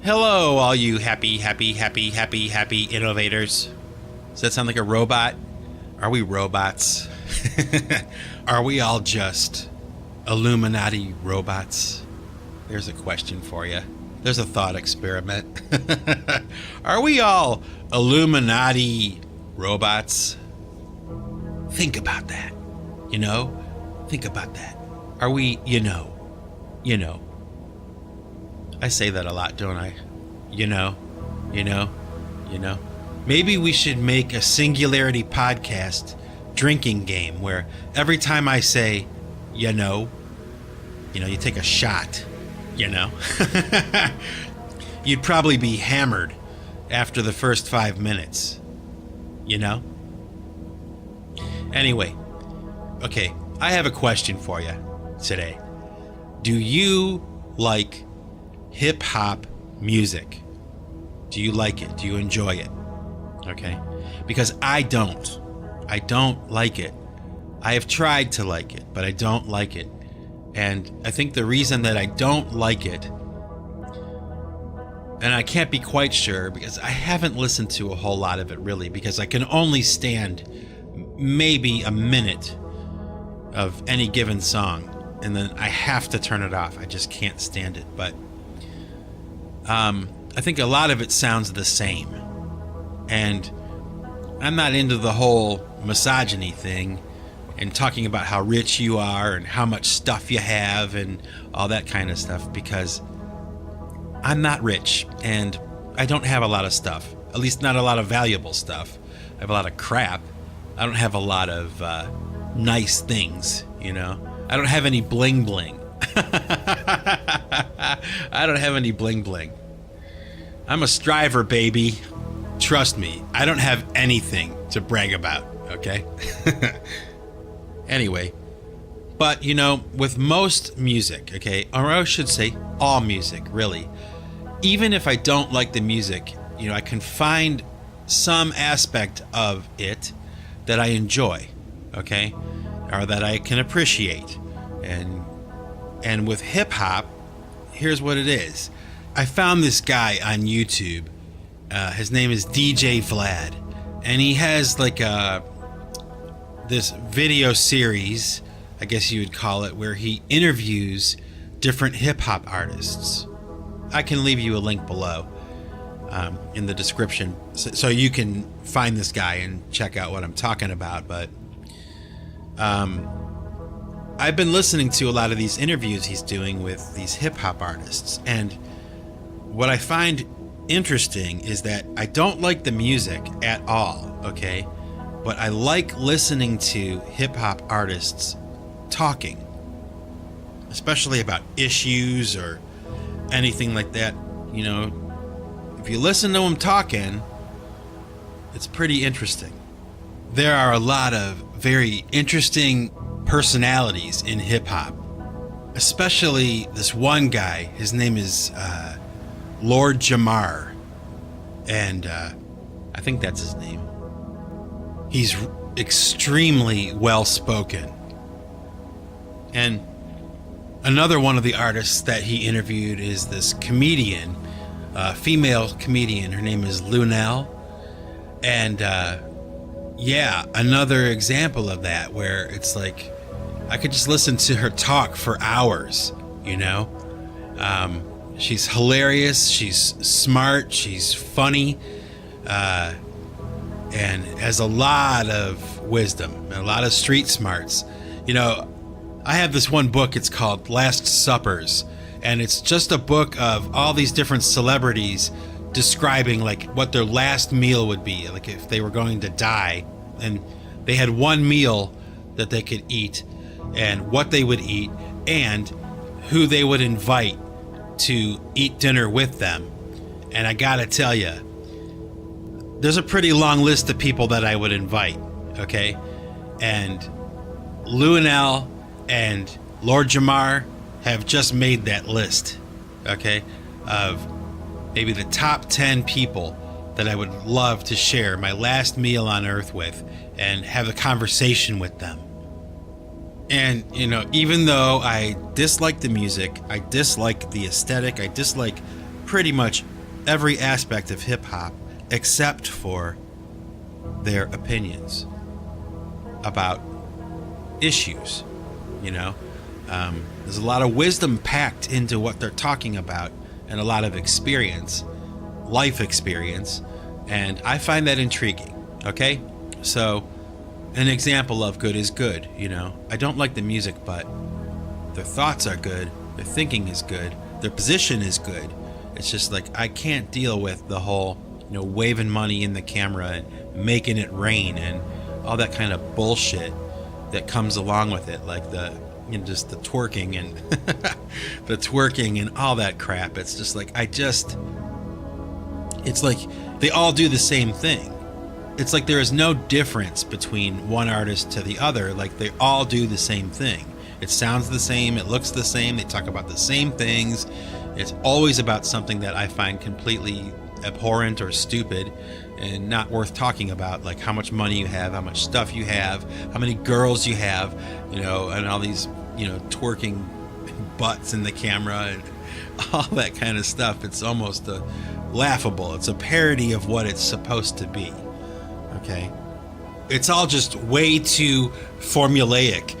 Hello, all you happy innovators. Does that sound like a robot? Are we robots? Are we all just Illuminati robots? There's a question for you. There's a thought experiment. Are we all Illuminati robots? Think about that. Think about that. Are we, I say that a lot, don't I? Maybe we should make a Singularity Podcast drinking game where every time I say, you take a shot, You'd probably be hammered after the first 5 minutes, Anyway, okay, I have a question for you today. Do you like hip-hop music? Do you like it? Do you enjoy it? Okay, because I don't like it. I have tried to like it, but I don't like it. And I think the reason that I don't like it, and I can't be quite sure because I haven't listened to a whole lot of it really, because I can only stand maybe a minute of any given song, and then I have to turn it off. I just can't stand it. But I think a lot of it sounds the same. And I'm not into the whole misogyny thing and talking about how rich you are and how much stuff you have and all that kind of stuff, because I'm not rich and I don't have a lot of stuff, at least not a lot of valuable stuff. I have a lot of crap. I don't have a lot of nice things, I don't have any bling bling. I don't have any bling bling. I'm a striver, baby. Trust me, I don't have anything to brag about, okay? Anyway, but with most music, okay, or I should say all music, really, even if I don't like the music, I can find some aspect of it that I enjoy, okay, or that I can appreciate. And with hip hop, here's what it is. I found this guy on YouTube. His name is DJ Vlad, and he has like this video series, I guess you would call it, where he interviews different hip hop artists. I can leave you a link below in the description so you can find this guy and check out what I'm talking about. But I've been listening to a lot of these interviews he's doing with these hip hop artists, and what I find interesting is that I don't like the music at all, okay? But I like listening to hip-hop artists talking, especially about issues or anything like that. If you listen to them talking, it's pretty interesting. There are a lot of very interesting personalities in hip-hop, especially this one guy. His name is Lord Jamar, and I think that's his name. He's extremely well-spoken. And another one of the artists that he interviewed is this comedian, female comedian. Her name is Lunel. And another example of that, where it's like I could just listen to her talk for hours, She's hilarious, she's smart, she's funny, and has a lot of wisdom, a lot of street smarts. I have this one book, it's called Last Suppers, and it's just a book of all these different celebrities describing like what their last meal would be, like if they were going to die, and they had one meal that they could eat, and what they would eat, and who they would invite to eat dinner with them. And I gotta tell you, there's a pretty long list of people that I would invite, okay? And Lunel and Lord Jamar have just made that list, okay, of maybe the top 10 people that I would love to share my last meal on earth with and have a conversation with them. And, even though I dislike the music, I dislike the aesthetic, I dislike pretty much every aspect of hip-hop except for their opinions about issues. There's a lot of wisdom packed into what they're talking about, and a lot of experience, life experience, and I find that intriguing. Okay, so an example of good is good. I don't like the music, but their thoughts are good, their thinking is good, their position is good. It's just like I can't deal with the whole waving money in the camera and making it rain and all that kind of bullshit that comes along with it, like just the twerking and the twerking and all that crap. It's just like it's like they all do the same thing. It's like there is no difference between one artist to the other. Like they all do the same thing. It sounds the same, it looks the same, they talk about the same things. It's always about something that I find completely abhorrent or stupid and not worth talking about, like how much money you have, how much stuff you have, how many girls you have, and all these, twerking butts in the camera and all that kind of stuff. It's almost laughable. It's a parody of what it's supposed to be. Okay? It's all just way too formulaic,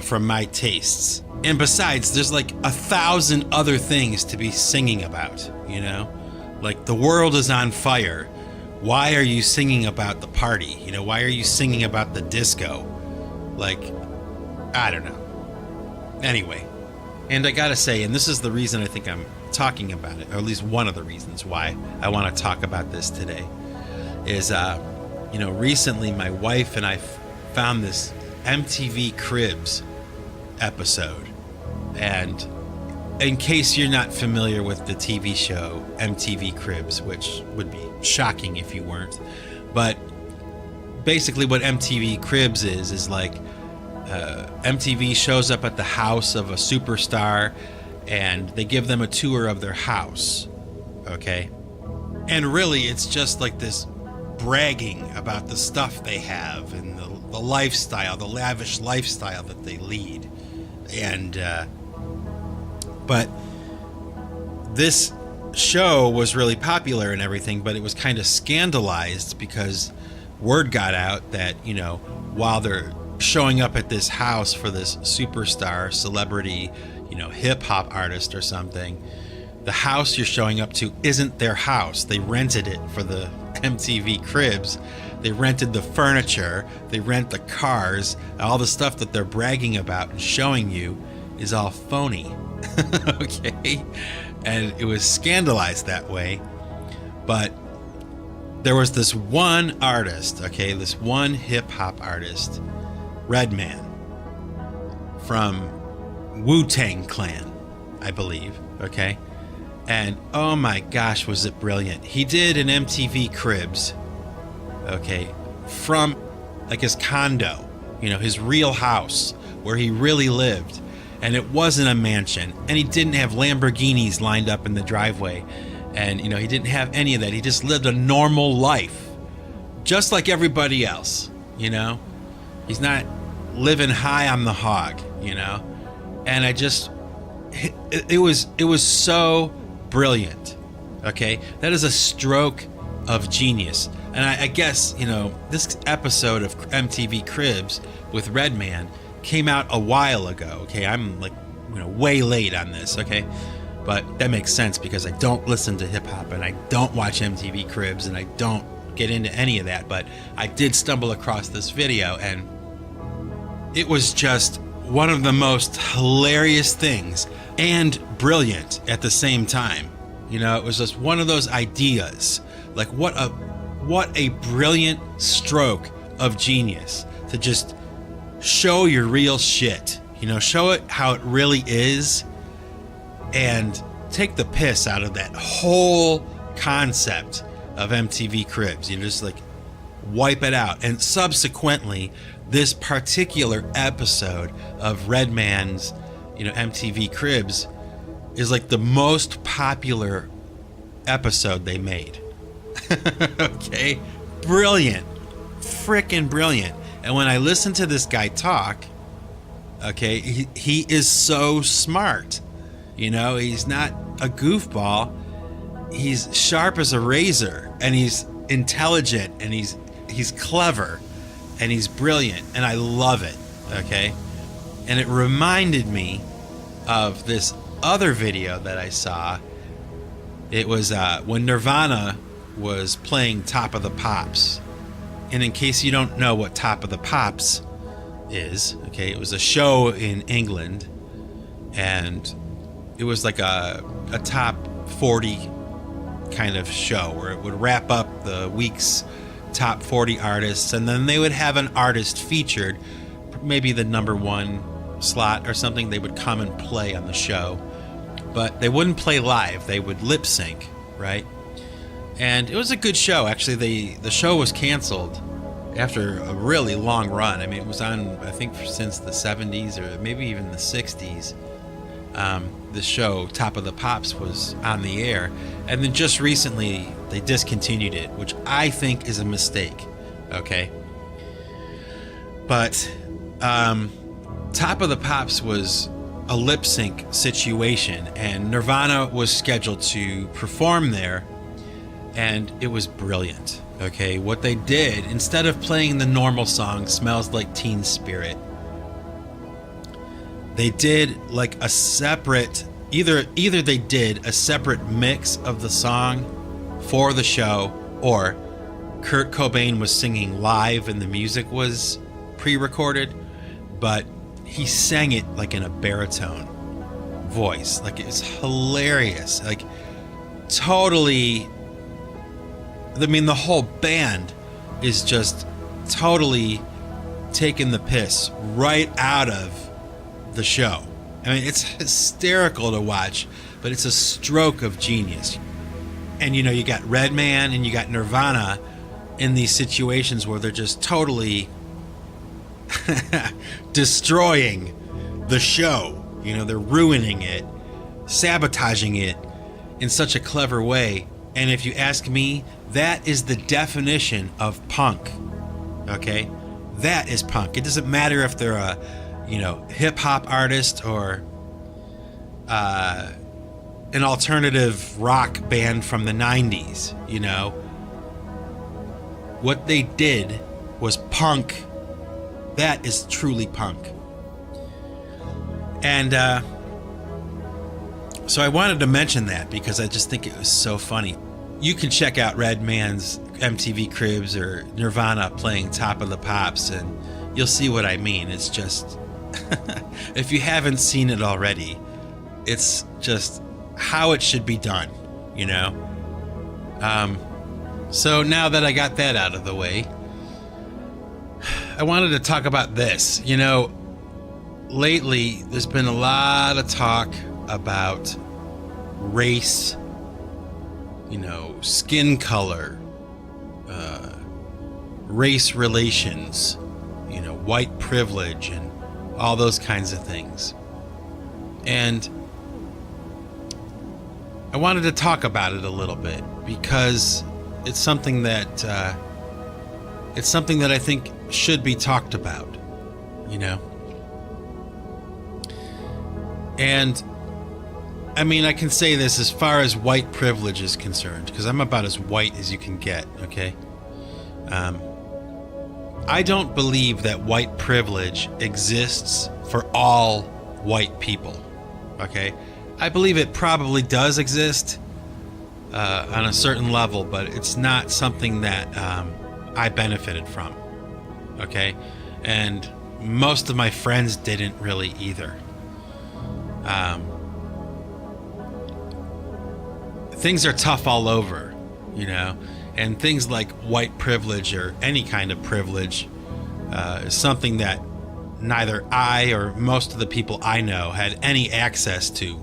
from my tastes. And besides, there's like 1,000 other things to be singing about, Like the world is on fire. Why are you singing about the party? Why are you singing about the disco? Like, I don't know. Anyway, and I gotta say, and this is the reason I think I'm talking about it, or at least one of the reasons why I want to talk about this today, is, recently my wife and I found this MTV Cribs episode. And in case you're not familiar with the TV show MTV Cribs, which would be shocking if you weren't, but basically what MTV Cribs is like MTV shows up at the house of a superstar and they give them a tour of their house, okay? And really it's just like this bragging about the stuff they have and the lifestyle, the lavish lifestyle that they lead. And but this show was really popular and everything, but it was kind of scandalized because word got out that, while they're showing up at this house for this superstar celebrity, hip hop artist or something, the house you're showing up to isn't their house. They rented it for the MTV Cribs. They rented the furniture, they rent the cars, all the stuff that they're bragging about and showing you is all phony. Okay? And it was scandalized that way. But there was this one artist, okay, this one hip-hop artist, Redman, from Wu-Tang Clan, I believe, okay? And oh my gosh, was it brilliant. He did an MTV Cribs, okay, from like his condo, his real house where he really lived. And it wasn't a mansion, and he didn't have Lamborghinis lined up in the driveway, and he didn't have any of that. He just lived a normal life, just like everybody else. He's not living high on the hog. And I just, it was so brilliant. Okay, that is a stroke of genius. And I guess this episode of MTV Cribs with Redman came out a while ago. Okay, I'm like way late on this. Okay, but that makes sense because I don't listen to hip hop and I don't watch MTV Cribs and I don't get into any of that. But I did stumble across this video and it was just one of the most hilarious things and brilliant at the same time. It was just one of those ideas. Like what a brilliant stroke of genius to just show your real shit, show it how it really is and take the piss out of that whole concept of MTV Cribs. Just like wipe it out. And subsequently, this particular episode of Redman's, MTV Cribs is like the most popular episode they made. Okay? Brilliant. Frickin' brilliant. And when I listen to this guy talk, okay, he is so smart. He's not a goofball. he's sharp as a razor, and he's intelligent, and he's clever, and he's brilliant, and I love it. Okay, and it reminded me of this other video that I saw. It was when Nirvana was playing Top of the Pops. And in case you don't know what Top of the Pops is, okay, it was a show in England, and it was like a top 40 kind of show where it would wrap up the week's top 40 artists, and then they would have an artist featured, maybe the number one slot or something. They would come and play on the show, but they wouldn't play live. They would lip sync, right? And it was a good show. Actually, the show was canceled after a really long run. I mean, it was on, I think, since the 70s or maybe even the 60s. The show, Top of the Pops, was on the air. And then just recently, they discontinued it, which I think is a mistake. Okay? But Top of the Pops was a lip sync situation, and Nirvana was scheduled to perform there, and it was brilliant. Okay, what they did, instead of playing the normal song Smells Like Teen Spirit, they did like a separate, either they did a separate mix of the song for the show, or Kurt Cobain was singing live and the music was pre-recorded, but he sang it like in a baritone voice. Like, it's hilarious. Like, totally, I mean, the whole band is just totally taking the piss right out of the show. I mean, it's hysterical to watch, but it's a stroke of genius. And, you know, you got Redman and you got Nirvana in these situations where they're just totally destroying the show. You know, they're ruining it, sabotaging it in such a clever way. And if you ask me, that is the definition of punk. Okay? That is punk. It doesn't matter if they're a, you know, hip-hop artist or an alternative rock band from the 90s, you know. What they did was punk. That is truly punk. And so I wanted to mention that because I just think it was so funny. You can check out Redman's MTV Cribs or Nirvana playing Top of the Pops, and you'll see what I mean. It's just, if you haven't seen it already, it's just how it should be done, you know? So now that I got that out of the way, I wanted to talk about this. You know, lately there's been a lot of talk about race, you know, skin color, race relations, you know, white privilege, and all those kinds of things. And I wanted to talk about it a little bit because it's something that I think should be talked about, you know. And I mean, I can say this as far as white privilege is concerned, because I'm about as white as you can get, okay? I don't believe that white privilege exists for all white people, okay? I believe it probably does exist on a certain level, but it's not something that I benefited from, okay? And most of my friends didn't really either. Things are tough all over, you know, and things like white privilege or any kind of privilege is something that neither I or most of the people I know had any access to,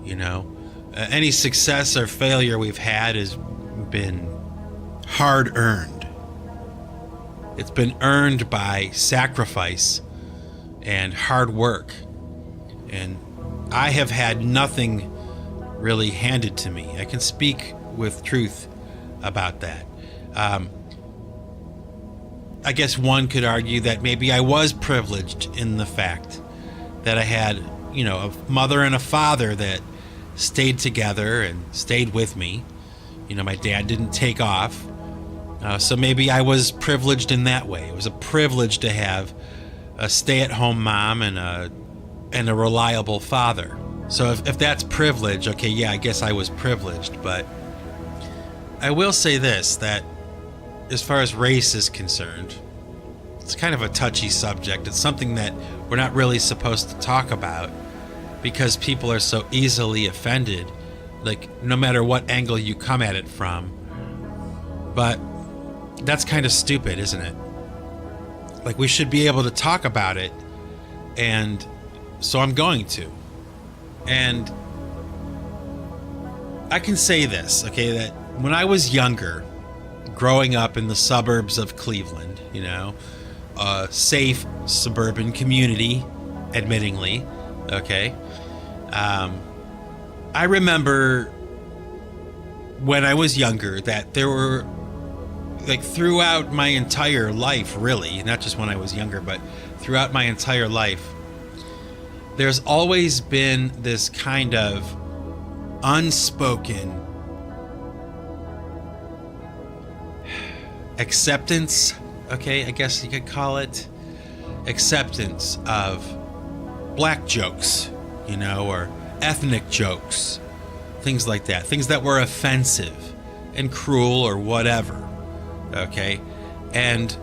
you know. Any success or failure we've had has been hard earned. It's been earned by sacrifice and hard work. And I have had nothing really handed to me. I can speak with truth about that. I guess one could argue that maybe I was privileged in the fact that I had, you know, a mother and a father that stayed together and stayed with me, My dad didn't take off. So maybe I was privileged in that way. It was a privilege to have a stay-at-home mom and a reliable father. So if that's privilege, okay, yeah, I guess I was privileged. But I will say this, that as far as race is concerned, it's kind of a touchy subject. It's something that we're not really supposed to talk about because people are so easily offended, like no matter what angle you come at it from. But that's kind of stupid, isn't it? Like, we should be able to talk about it, and so I'm going to. And I can say this, okay, that when I was younger, growing up in the suburbs of Cleveland, a safe suburban community, admittingly, okay, I remember when I was younger that there were, like, throughout my entire life, really, not just when I was younger, but throughout my entire life, there's always been this kind of unspoken acceptance, okay, I guess you could call it, acceptance of black jokes, or ethnic jokes, things like that, things that were offensive and cruel or whatever. Okay, and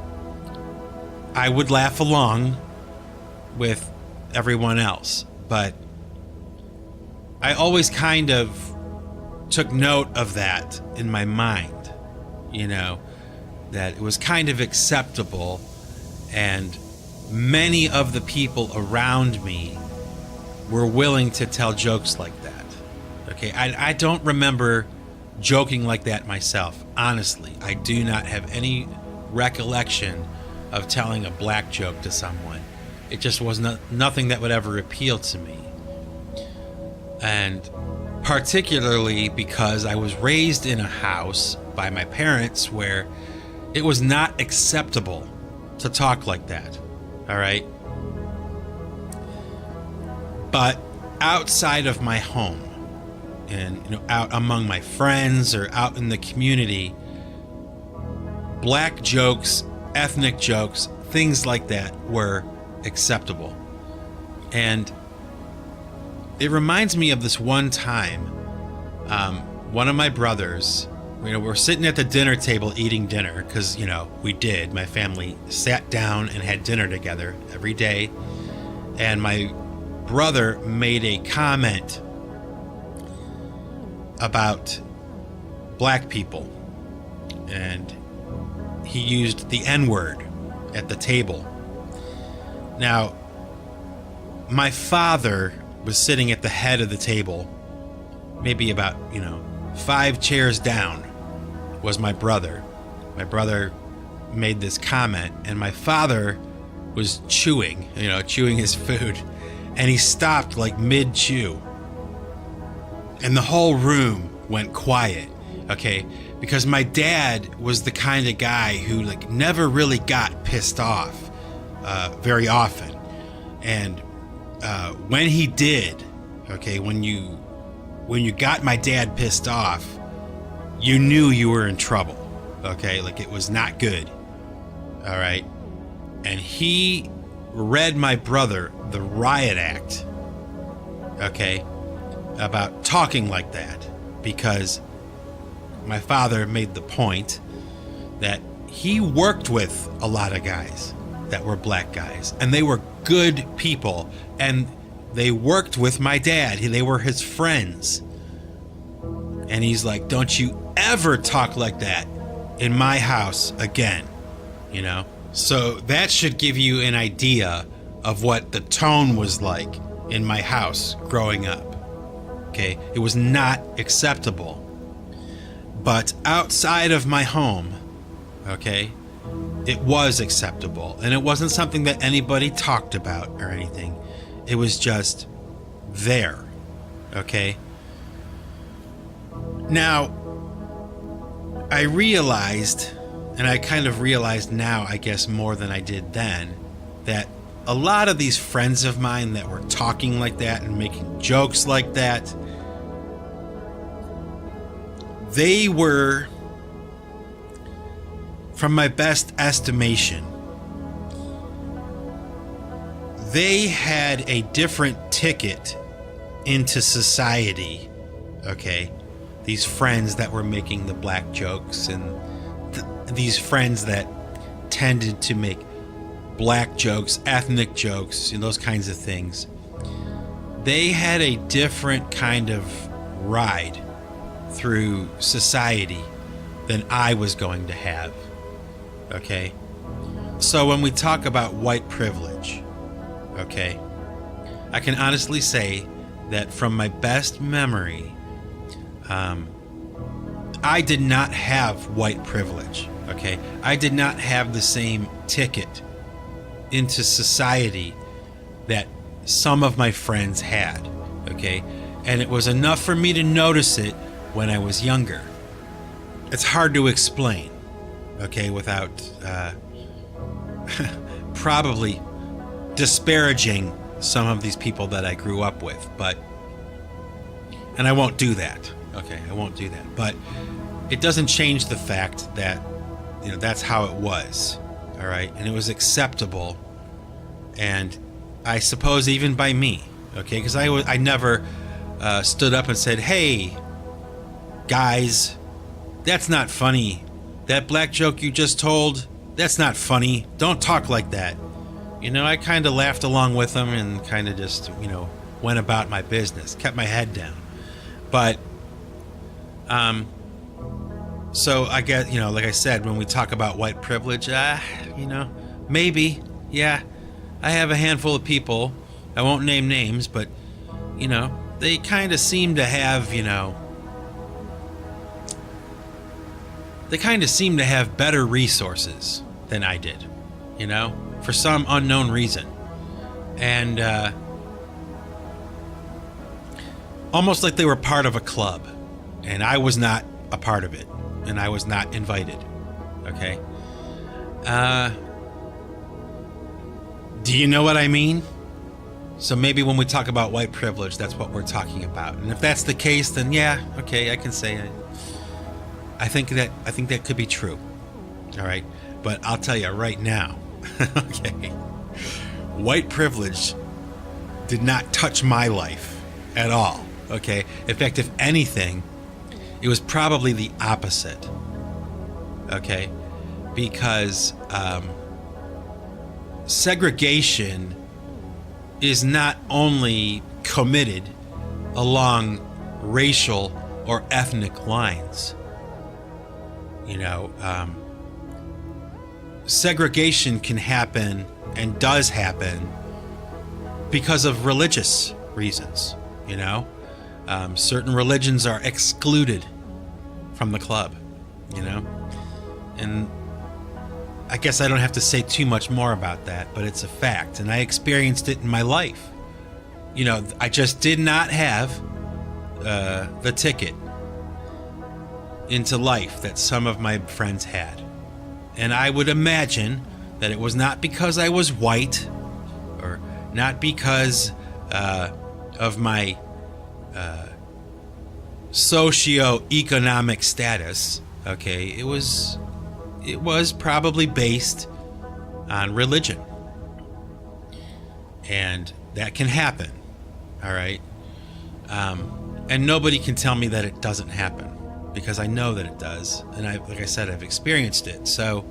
I would laugh along with everyone else, but I always kind of took note of that in my mind, that it was kind of acceptable, and many of the people around me were willing to tell jokes like that. Okay, I don't remember joking like that myself. Honestly, I do not have any recollection of telling a black joke to someone. It just was nothing that would ever appeal to me. And particularly because I was raised in a house by my parents where it was not acceptable to talk like that. All right? But outside of my home, and out among my friends or out in the community, black jokes, ethnic jokes, things like that were acceptable. And it reminds me of this one time, one of my brothers, we're sitting at the dinner table eating dinner, because we did, my family sat down and had dinner together every day, and my brother made a comment about black people, and he used the N-word at the table. Now, my father was sitting at the head of the table, maybe about 5 chairs down was my brother. My brother made this comment, and my father was chewing his food, and he stopped like mid-chew. And the whole room went quiet, okay? Because my dad was the kind of guy who never really got pissed off very often. And when he did, okay, when you got my dad pissed off, you knew you were in trouble, okay? It was not good, all right? And he read my brother the riot act, okay, about talking like that, because my father made the point that he worked with a lot of guys that were black guys, and they were good people, and they worked with my dad. They were his friends. And he's like, don't you ever talk like that in my house again, So that should give you an idea of what the tone was like in my house growing up. Okay, it was not acceptable. But outside of my home, okay, it was acceptable. And it wasn't something that anybody talked about or anything. It was just there, okay? Now, I realized, and I kind of realized now, I guess more than I did then, that a lot of these friends of mine that were talking like that and making jokes like that, they were, from my best estimation, they had a different ticket into society, okay? These friends that were making the black jokes, and these friends that tended to make black jokes, ethnic jokes, and those kinds of things. They had a different kind of ride through society than I was going to have, okay? So when we talk about white privilege, okay, I can honestly say that from my best memory, I did not have white privilege, okay? I did not have the same ticket into society that some of my friends had, okay? And it was enough for me to notice it when I was younger. It's hard to explain, okay, without probably disparaging some of these people that I grew up with, and I won't do that, okay? I won't do that, but it doesn't change the fact that, that's how it was, all right? And it was acceptable, and I suppose even by me, okay? Because I never stood up and said, hey, guys, that's not funny. That black joke you just told, that's not funny. Don't talk like that. I kind of laughed along with them and kind of just, went about my business, kept my head down. But, so I guess, like I said, when we talk about white privilege, maybe, yeah, I have a handful of people, I won't name names, but, they kind of seem to have, they kind of seem to have better resources than I did, for some unknown reason. And almost like they were part of a club, and I was not a part of it, and I was not invited, okay? Do you know what I mean? So maybe when we talk about white privilege, that's what we're talking about. And if that's the case, then yeah, okay, I can say it. I think that could be true. All right. But I'll tell you right now, okay, white privilege did not touch my life at all. Okay. In fact, if anything, it was probably the opposite. Okay. Because segregation is not only committed along racial or ethnic lines. Segregation can happen and does happen because of religious reasons. Certain religions are excluded from the club, and I guess I don't have to say too much more about that, but it's a fact, and I experienced it in my life. I just did not have the ticket into life that some of my friends had. And I would imagine that it was not because I was white, or not because of my socio-economic status. Okay, it was probably based on religion. And that can happen, all right? And nobody can tell me that it doesn't happen, because I know that it does. And like I said, I've experienced it. So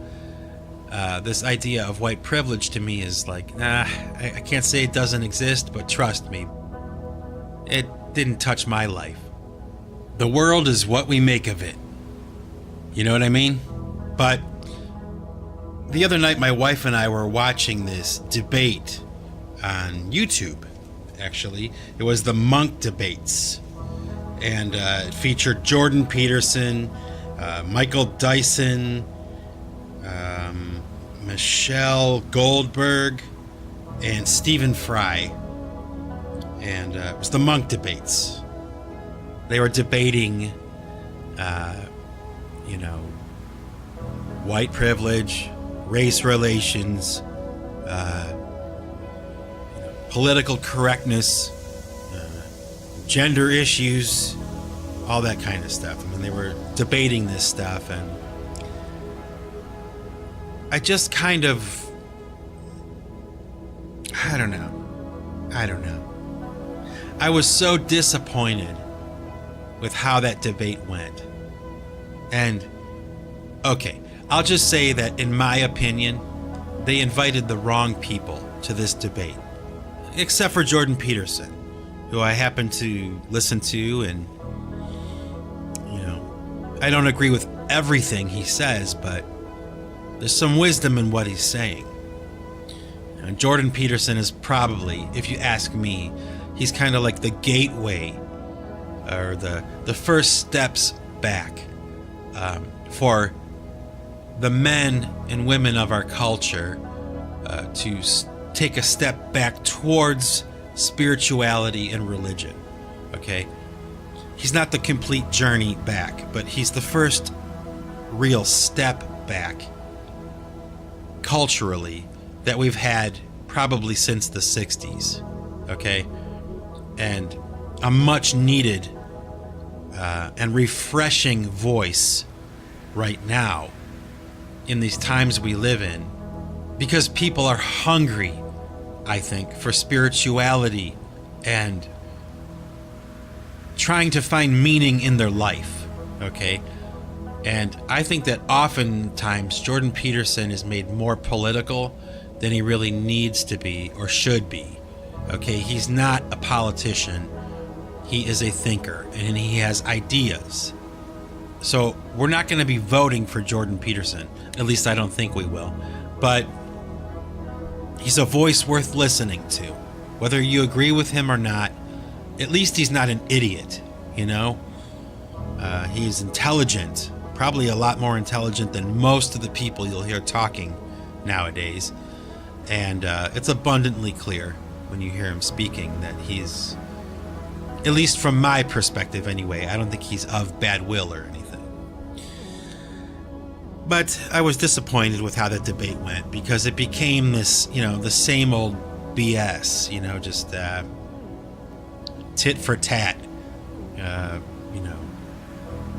this idea of white privilege to me is like, I can't say it doesn't exist, but trust me, it didn't touch my life. The world is what we make of it. You know what I mean? But the other night, my wife and I were watching this debate on YouTube, actually. It was the Monk debates. And it featured Jordan Peterson, Michael Dyson, Michelle Goldberg, and Stephen Fry. And it was the Monk debates. They were debating, white privilege, race relations, political correctness, gender issues, all that kind of stuff. I mean, they were debating this stuff, and I just kind of, I don't know. I was so disappointed with how that debate went. And, okay, I'll just say that in my opinion, they invited the wrong people to this debate. Except for Jordan Peterson, who I happen to listen to, and, you know, I don't agree with everything he says, but there's some wisdom in what he's saying. And Jordan Peterson is probably, if you ask me, he's kind of like the gateway, or the first steps back for the men and women of our culture to take a step back towards spirituality and religion. Okay? He's not the complete journey back, but he's the first real step back culturally that we've had probably since the 60s. Okay? And a much needed and refreshing voice right now in these times we live in, because people are hungry, I think, for spirituality and trying to find meaning in their life. Okay? And I think that oftentimes Jordan Peterson is made more political than he really needs to be or should be. Okay? He's not a politician. He is a thinker, and he has ideas. So we're not going to be voting for Jordan Peterson. At least I don't think we will. But he's a voice worth listening to. Whether you agree with him or not, at least he's not an idiot, you know? He's intelligent, probably a lot more intelligent than most of the people you'll hear talking nowadays. And it's abundantly clear when you hear him speaking that he's, at least from my perspective anyway, I don't think he's of bad will or anything. But I was disappointed with how the debate went, because it became this, you know, the same old BS, you know, just tit for tat, you know,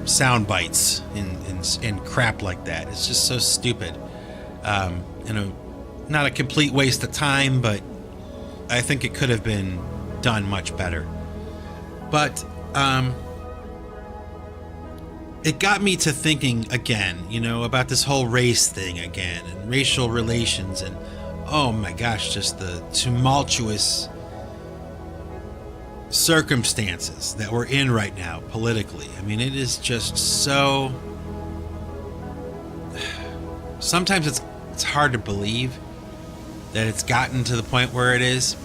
sound bites and crap like that. It's just so stupid. You know, not a complete waste of time, but I think it could have been done much better. But it got me to thinking again, you know, about this whole race thing again, and racial relations, and oh my gosh, just the tumultuous circumstances that we're in right now politically. I mean, it is just so, sometimes it's hard to believe that it's gotten to the point where it is.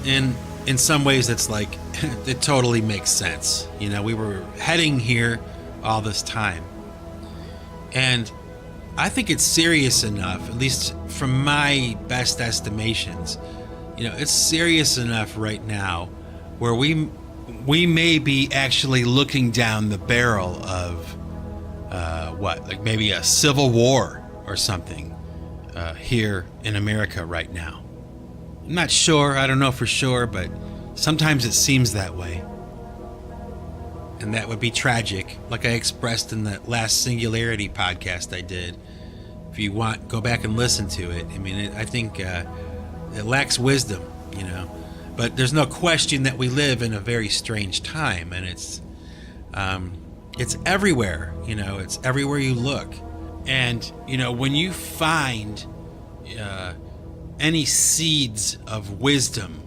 And in some ways it's like it totally makes sense. You know, we were heading here all this time. And I think it's serious enough, at least from my best estimations, you know, it's serious enough right now where we may be actually looking down the barrel of like maybe a civil war or something here in America right now. I'm not sure, I don't know for sure, but sometimes it seems that way. And that would be tragic, like I expressed in the last Singularity podcast I did. If you want, go back and listen to it. I mean, I think it lacks wisdom, you know. But there's no question that we live in a very strange time, and it's everywhere, you know. It's everywhere you look. And, you know, when you find any seeds of wisdom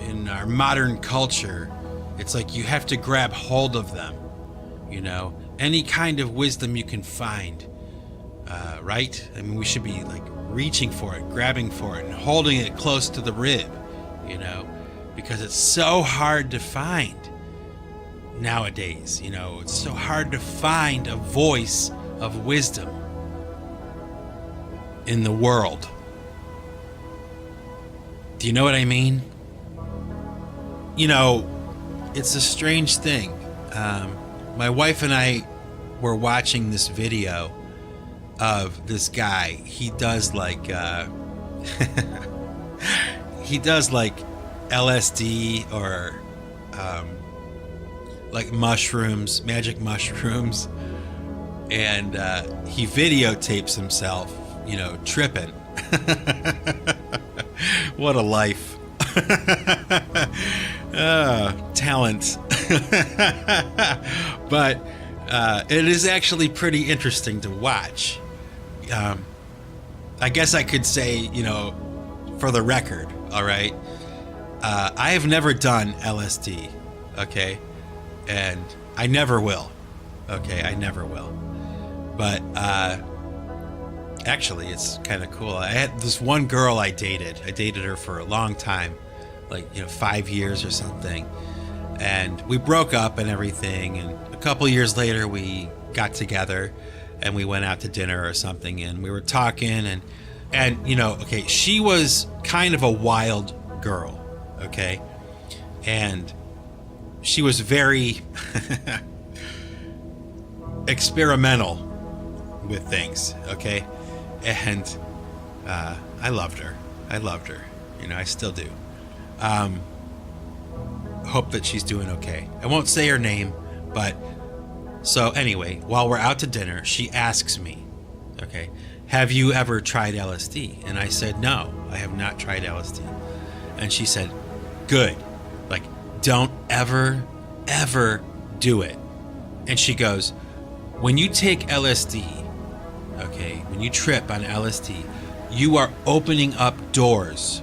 in our modern culture, it's like you have to grab hold of them, you know. Any kind of wisdom you can find, right? I mean, we should be like reaching for it, grabbing for it, and holding it close to the rib, you know, because it's so hard to find nowadays, you know. It's so hard to find a voice of wisdom in the world. Do you know what I mean? You know, it's a strange thing. My wife and I were watching this video of this guy. He does like LSD or like mushrooms, magic mushrooms, and he videotapes himself, tripping. What a life. Talent. But it is actually pretty interesting to watch. I guess I could say, for the record, all right, I have never done LSD, okay? And I never will, okay? I never will. But actually, it's kind of cool. I had this one girl I dated. I dated her for a long time, like 5 years or something, and we broke up and everything. And a couple years later, we got together, and we went out to dinner or something, and we were talking, and okay, she was kind of a wild girl, okay, and she was very experimental with things, okay, and I loved her. I still do. Hope that she's doing okay. I won't say her name, but so anyway, while we're out to dinner, she asks me, okay, have you ever tried LSD? And I said, no, I have not tried LSD. And she said, good, like, don't ever do it. And she goes, when you take LSD, okay, when you trip on LSD, you are opening up doors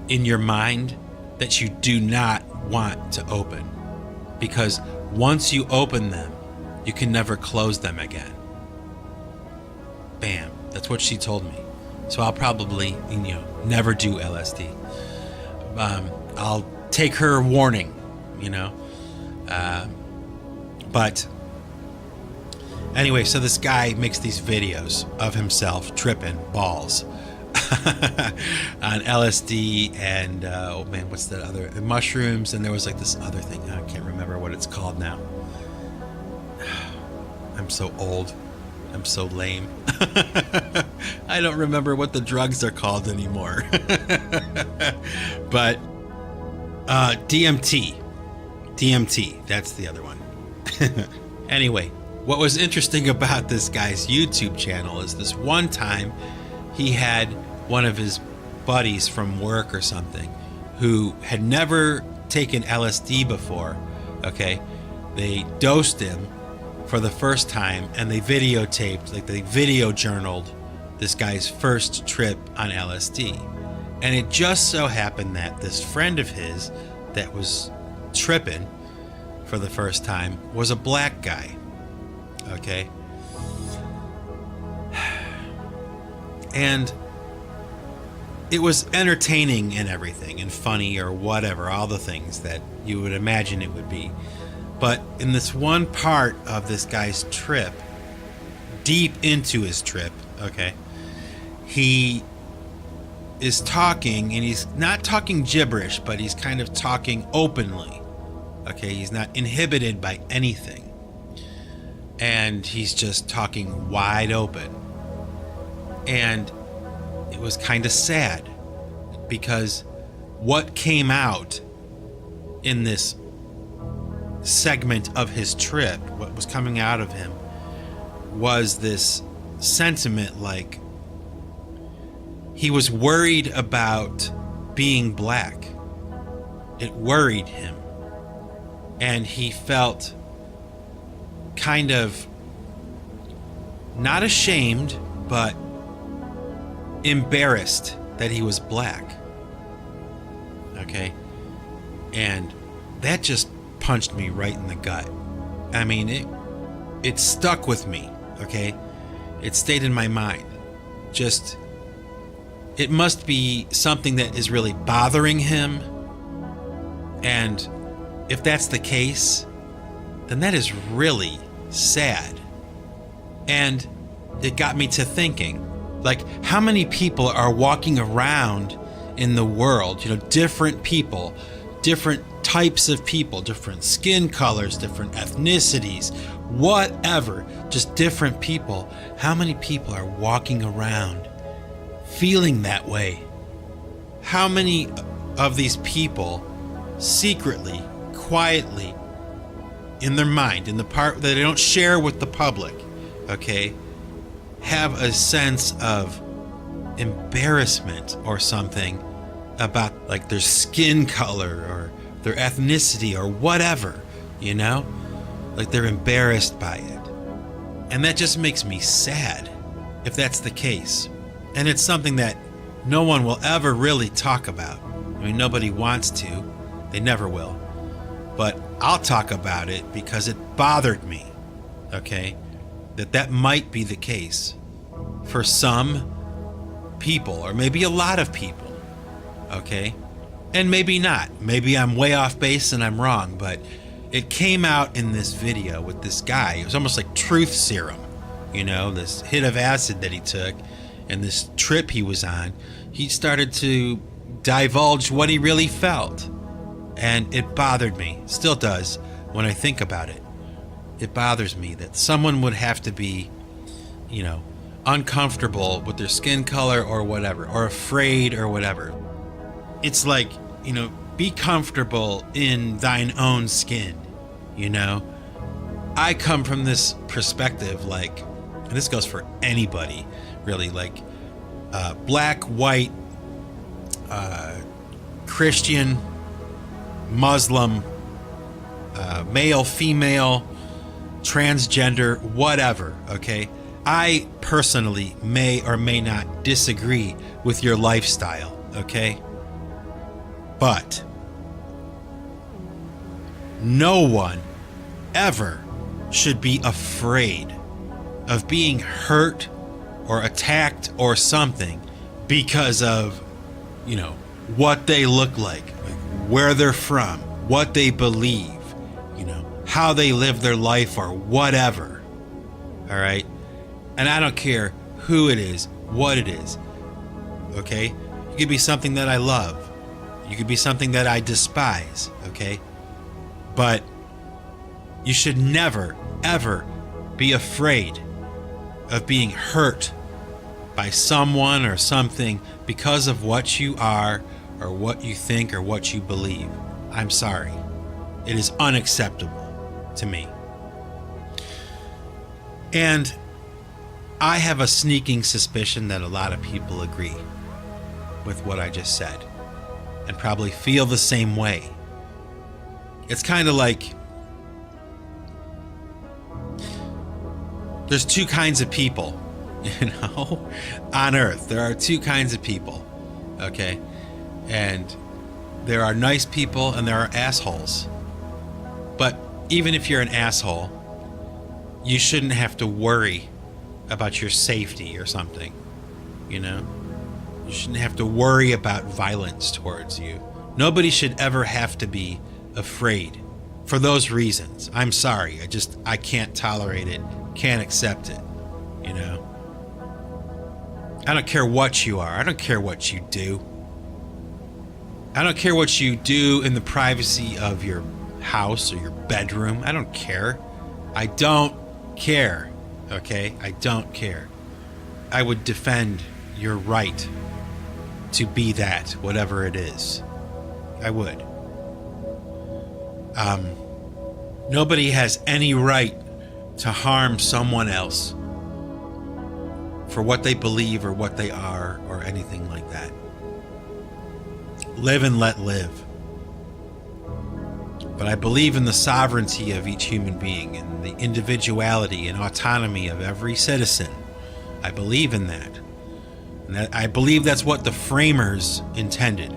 in your mind that you do not want to open, because once you open them, you can never close them again. Bam. That's what she told me. So I'll probably, never do LSD. I'll take her warning, But anyway, so this guy makes these videos of himself tripping balls on LSD and, what's that other? Mushrooms, and there was like this other thing. I can't remember what it's called now. I'm so old. I'm so lame. I don't remember what the drugs are called anymore. But DMT, that's the other one. Anyway, what was interesting about this guy's YouTube channel is this one time he had one of his buddies from work or something who had never taken LSD before, okay? They dosed him for the first time, and they videotaped, like they video journaled this guy's first trip on LSD. And it just so happened that this friend of his that was tripping for the first time was a black guy, okay? And it was entertaining and everything, and funny or whatever, all the things that you would imagine it would be. But in this one part of this guy's trip, deep into his trip, okay, he is talking, and he's not talking gibberish, but he's kind of talking openly, okay? He's not inhibited by anything. And he's just talking wide open. And it was kind of sad, because what came out in this segment of his trip, what was coming out of him, was this sentiment like he was worried about being black. It worried him. And he felt kind of not ashamed, but embarrassed that he was black. Okay? And that just punched me right in the gut. I mean, it stuck with me, okay? It stayed in my mind. Just, it must be something that is really bothering him. And if that's the case, then that is really sad. And it got me to thinking, like, how many people are walking around in the world, different people, different types of people, different skin colors, different ethnicities, whatever, just different people. How many people are walking around feeling that way? How many of these people secretly, quietly in their mind, in the part that they don't share with the public, okay, have a sense of embarrassment or something about like their skin color or their ethnicity or whatever, you know? Like they're embarrassed by it. And that just makes me sad if that's the case. And it's something that no one will ever really talk about. I mean, nobody wants to. They never will. But I'll talk about it because it bothered me, okay? That might be the case for some people, or maybe a lot of people, okay? And maybe not. Maybe I'm way off base and I'm wrong, but it came out in this video with this guy. It was almost like truth serum, you know, this hit of acid that he took and this trip he was on. He started to divulge what he really felt. And it bothered me, still does, when I think about it. It bothers me that someone would have to be, you know, uncomfortable with their skin color or whatever, or afraid or whatever. It's like, you know, be comfortable in thine own skin, you know? I come from this perspective, like, and this goes for anybody, really, like, black, white, Christian, Muslim, male, female, transgender, whatever, okay? I personally may or may not disagree with your lifestyle, okay? But no one ever should be afraid of being hurt or attacked or something because of, you know, what they look like, where they're from, what they believe, you know, how they live their life or whatever. All right? And I don't care who it is, what it is. Okay? You could be something that I love. You could be something that I despise, okay? But you should never, ever be afraid of being hurt by someone or something because of what you are or what you think or what you believe. I'm sorry. It is unacceptable to me. And I have a sneaking suspicion that a lot of people agree with what I just said and probably feel the same way. It's kind of like there's two kinds of people, you know, on Earth. There are two kinds of people, okay? And there are nice people and there are assholes. But even if you're an asshole, you shouldn't have to worry about your safety or something, you know? You shouldn't have to worry about violence towards you. Nobody should ever have to be afraid for those reasons. I'm sorry. I can't tolerate it, can't accept it, you know? I don't care what you are. I don't care what you do. I don't care what you do in the privacy of your house or your bedroom. I don't care. I don't care, okay? I don't care. I would defend your right to be that, whatever it is. I would. Nobody has any right to harm someone else for what they believe or what they are or anything like that. Live and let live. But I believe in the sovereignty of each human being and the individuality and autonomy of every citizen. I believe in that. And I believe that's what the framers intended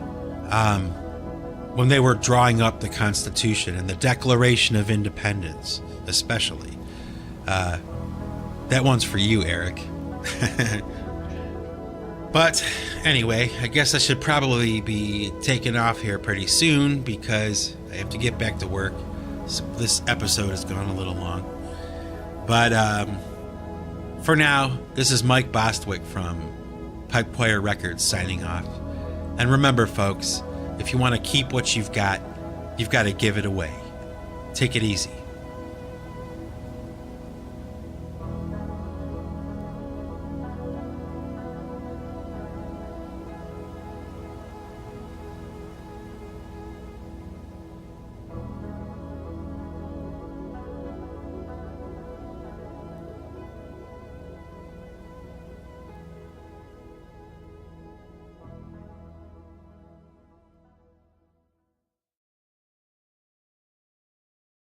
when they were drawing up the Constitution and the Declaration of Independence, especially. That one's for you, Eric. But anyway, I guess I should probably be taking off here pretty soon because I have to get back to work. So this episode has gone a little long. But for now, this is Mike Bostwick from Pipe Choir Records signing off. And remember, folks, if you want to keep what you've got to give it away. Take it easy.